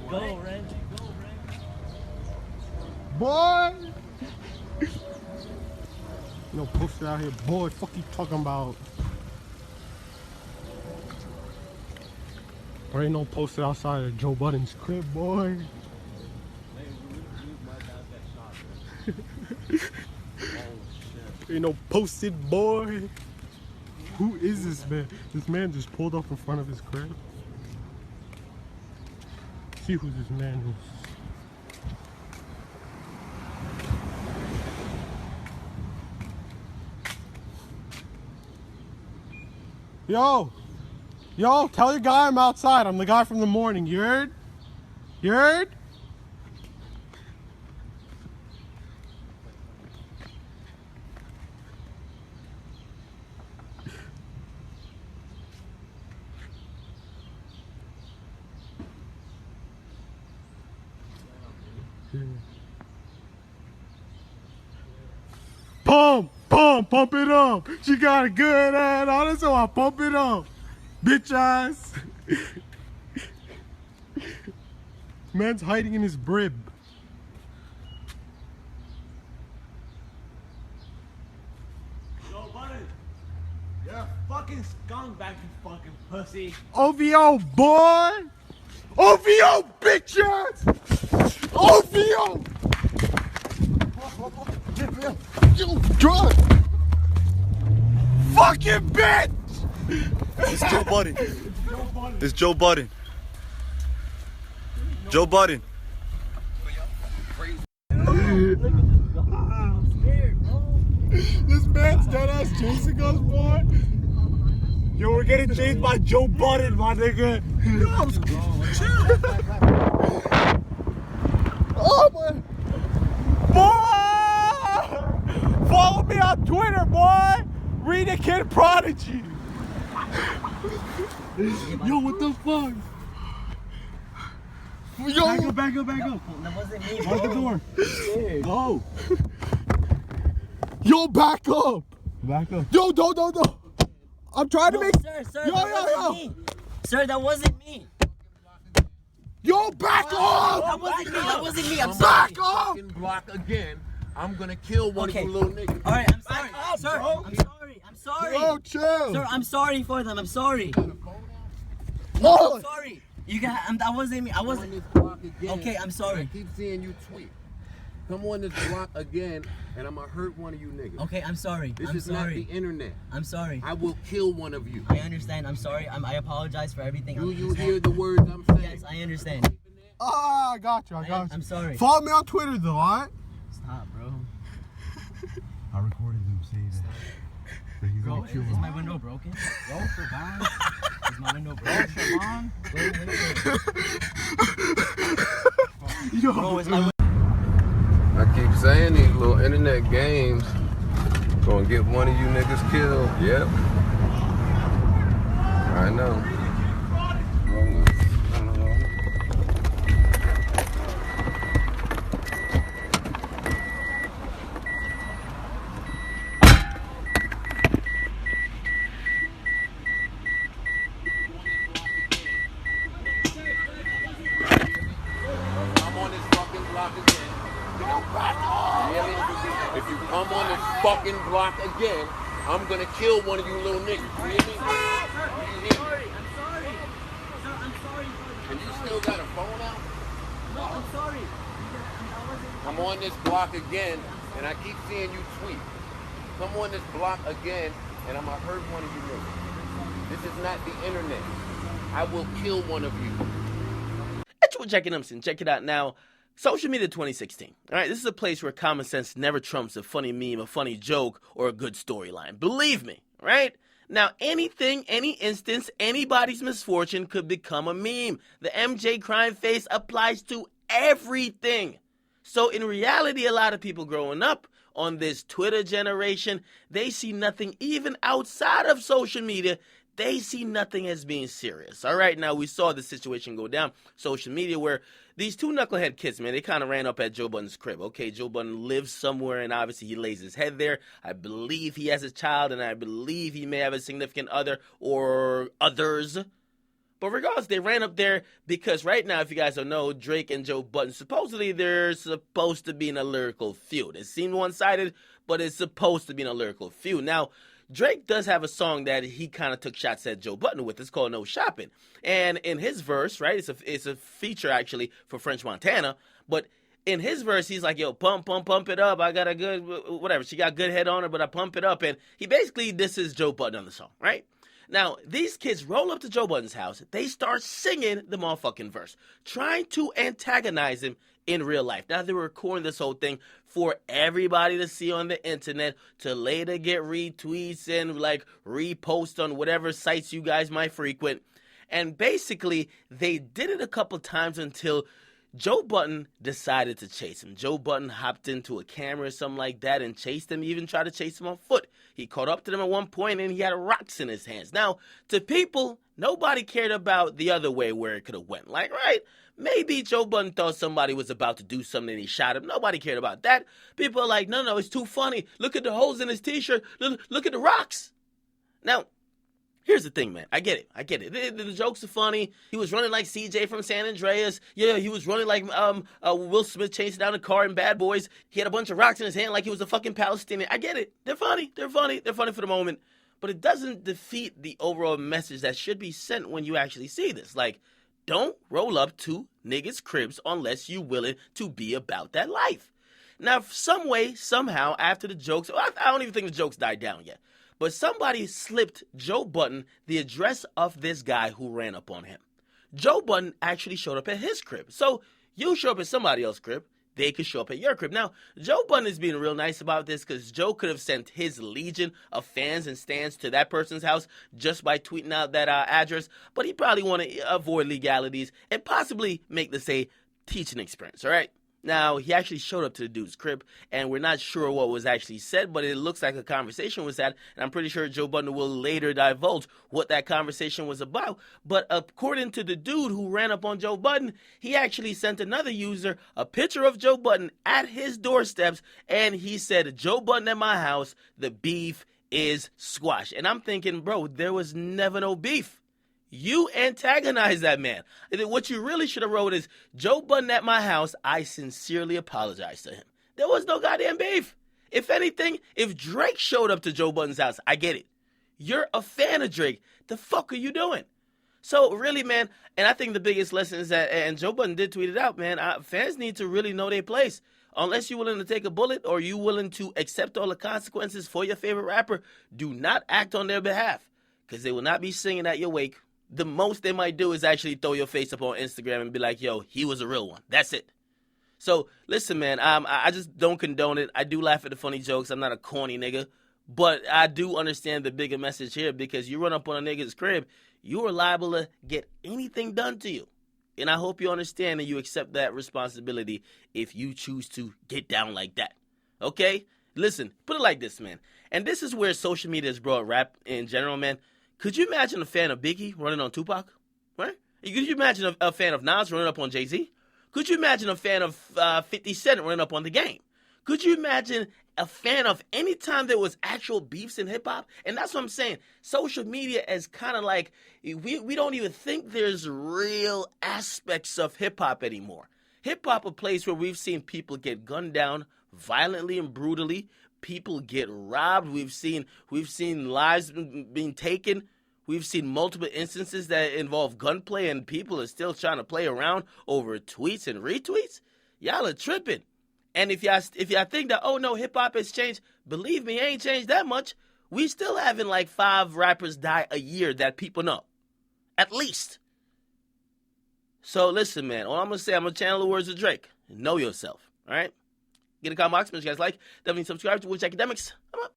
Go, Reggie. Boy! No poster out here, boy. Fuck you talking about? There ain't no poster outside of Joe Budden's crib, boy. Ain't no posted, boy. Who is this man? This man just pulled up in front of his crib. See who this man is. Yo, tell your guy I'm outside. I'm the guy from the morning. You heard? You heard? Pump it up. She got a good head on it, so I pump it up. Bitch ass. Man's hiding in his brib. Yo, Budden. You're a fucking skunk back, you fucking pussy. OVO, boy. OVO, bitch ass. OVO. You drunk. Fucking bitch. It's Joe Budden. It's Joe Budden. Joe Budden. I'm scared, bro. This man's dead ass chasing us, boy. Yo, we're getting chased by Joe Budden, my nigga. Yo, I'm chill. Oh, boy. Boy! Follow me on Twitter, boy. Read a Kid Prodigy. Yo, what the fuck? Yo, back up. That wasn't me, Lock the bro. door. Go. Yo, back up. Yo, don't. I'm trying to make. Sir, Yo. that wasn't me. Sir, that wasn't me. Yo, back up. That wasn't me. I'm sorry. Back up. Fucking block again. I'm gonna kill one of you little niggas. All right, I'm sorry. Sir, I'm sorry. Yo, chill. Sir, I'm sorry for them. I'm sorry. Oh. I'm sorry. You got. That wasn't me. I Come on wasn't. this block again. Okay, I'm sorry. I keep seeing you tweet. Come on this block again, and I'm gonna hurt one of you niggas. Okay, I'm sorry. This I'm is sorry. not the internet. I'm sorry. I will kill one of you. I understand. I'm sorry. I apologize for everything. Do I'm you just- hear the words I'm saying? Yes, I understand. Ah, I got you. I'm sorry. Follow me on Twitter, though, alright? Stop, bro. I recorded him saying that. But he's Bro, gonna kill is him. my window broken? Go, Siobhan. Is my window Go, broken? Siobhan. Bro, is my window? I keep saying these little internet games gonna get one of you niggas killed. Yep. I know. I'm on this fucking block again. If you come on this fucking block again, I'm gonna kill one of you little niggas. You hear me? I'm sorry. Sir, I'm sorry. And you still got a phone out? No, I'm sorry. I'm on this block again, and I keep seeing you tweet. Come on this block again, and I'm gonna hurt one of you niggas. This is not the internet. I will kill one of you. It's what Jackie Nimson. Check it out now. Social media 2016. All right, this is a place where common sense never trumps a funny meme, a funny joke, or a good storyline. Believe me, right? Now, anything, any instance, anybody's misfortune could become a meme. The MJ crime face applies to everything. So in reality, a lot of people growing up on this Twitter generation, they see nothing even outside of social media. They see nothing as being serious. All right, now we saw the situation go down social media where these two knucklehead kids, man, they kind of ran up at Joe Budden's crib. Okay, Joe Budden lives somewhere, and obviously he lays his head there. I believe he has a child, and I believe he may have a significant other or others. But regardless, they ran up there because right now, if you guys don't know, Drake and Joe Budden, supposedly they're supposed to be in a lyrical feud. It seemed one-sided, but it's supposed to be in a lyrical feud. Now, Drake does have a song that he kind of took shots at Joe Budden with. It's called No Shopping. And in his verse, right, it's a feature actually for French Montana, but in his verse, he's like, yo, pump it up. I got a good, whatever. She got good head on her, but I pump it up. And he basically disses Joe Budden on the song, right? Now, these kids roll up to Joe Budden's house. They start singing the motherfucking verse, trying to antagonize him in real life. Now, they were recording this whole thing for everybody to see on the internet, to later get retweets and, like, repost on whatever sites you guys might frequent. And basically, they did it a couple times until Joe Budden decided to chase him. Joe Budden hopped into a camera or something like that and chased him. He even tried to chase him on foot. He caught up to them at one point and he had rocks in his hands. Now, to people, nobody cared about the other way where it could have went. Like, right, maybe Joe Budden thought somebody was about to do something and he shot him. Nobody cared about that. People are like, no, it's too funny. Look at the holes in his t-shirt. Look at the rocks. Now, here's the thing, man. I get it. The jokes are funny. He was running like CJ from San Andreas. Yeah, he was running like Will Smith chasing down a car in Bad Boys. He had a bunch of rocks in his hand like he was a fucking Palestinian. I get it. They're funny. They're funny for the moment. But it doesn't defeat the overall message that should be sent when you actually see this. Like, don't roll up to niggas' cribs unless you're willing to be about that life. Now, some way, somehow, after the jokes, I don't even think the jokes died down yet. But somebody slipped Joe Budden the address of this guy who ran up on him. Joe Budden actually showed up at his crib. So you show up at somebody else's crib, they could show up at your crib. Now, Joe Budden is being real nice about this because Joe could have sent his legion of fans and stands to that person's house just by tweeting out that address. But he probably want to avoid legalities and possibly make this a teaching experience, all right? Now, he actually showed up to the dude's crib, and we're not sure what was actually said, but it looks like a conversation was had, and I'm pretty sure Joe Budden will later divulge what that conversation was about. But according to the dude who ran up on Joe Budden, he actually sent another user a picture of Joe Budden at his doorsteps, and he said, Joe Budden at my house, the beef is squash. And I'm thinking, bro, there was never no beef. You antagonized that man. What you really should have wrote is, Joe Budden at my house, I sincerely apologize to him. There was no goddamn beef. If anything, if Drake showed up to Joe Budden's house, I get it. You're a fan of Drake. The fuck are you doing? So really, man, and I think the biggest lesson is that, and Joe Budden did tweet it out, man, fans need to really know their place. Unless you're willing to take a bullet or you're willing to accept all the consequences for your favorite rapper, do not act on their behalf because they will not be singing at your wake. The most they might do is actually throw your face up on Instagram and be like, yo, he was a real one. That's it. So, listen, man, I just don't condone it. I do laugh at the funny jokes. I'm not a corny nigga. But I do understand the bigger message here because you run up on a nigga's crib, you are liable to get anything done to you. And I hope you understand and you accept that responsibility if you choose to get down like that. Okay? Listen, put it like this, man. And this is where social media has brought rap in general, man. Could you imagine a fan of Biggie running on Tupac? Right? Could you imagine a fan of Nas running up on Jay-Z? Could you imagine a fan of 50 Cent running up on The Game? Could you imagine a fan of any time there was actual beefs in hip-hop? And that's what I'm saying. Social media is kind of like, we don't even think there's real aspects of hip-hop anymore. Hip-hop, a place where we've seen people get gunned down violently and brutally. People get robbed. We've seen lives being taken. We've seen multiple instances that involve gunplay, and people are still trying to play around over tweets and retweets. Y'all are tripping. And if y'all think that, oh no, hip hop has changed, believe me, it ain't changed that much. We still having like 5 rappers die a year that people know, at least. So listen, man. All I'm gonna say, I'm gonna channel the words of Drake. Know yourself. All right. Get a comment box, make sure you guys like. Definitely subscribe to Akademiks. I'm up.